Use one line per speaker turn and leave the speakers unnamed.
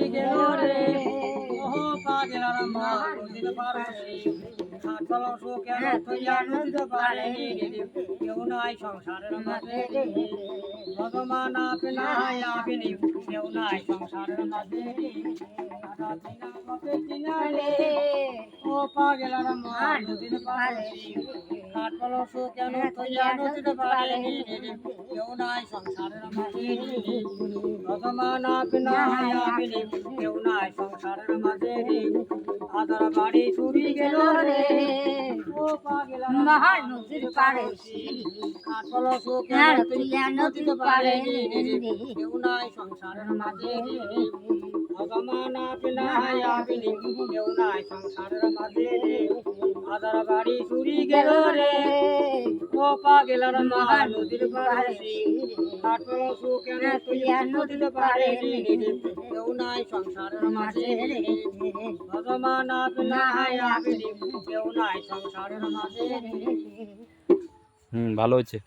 গেল রে ও পাগলার মা নদীর পারে হাত চলাও কেন তুইয়া নদীতে পারে কেউ নাই সংসারের মাঝে ভগবান আপনা আপনি কেউ নাই সংসারের মাঝে ও পাগলার মা নদীর পারে হাত চলাও কেন তুইয়া নদীতে পারে কেউ নাই সংসারের মাঝে ভগবান আপনা আপনি কেউ নাই সংসারের মাঝে আদার বাড়ি চুরি গেল রে ও পাগলার মা নদীর পারে হাত চলাও কেন তুইয়া নদীতে পারে কেউ নাই সংসারের মাঝে ভগবান আপনা আপনি কেউ নাই সংসারের মাঝে আদার বাড়ি চুরি গেল রে ও পাগলার মা নদীর পারে হাত চলাও কেন তুইয়া নদীতে পারে কেউ নাই সংসারের মাঝে ভগবান আপনা আপনি কেউ নাই সংসারের মাঝে।
ভালো হচ্ছে।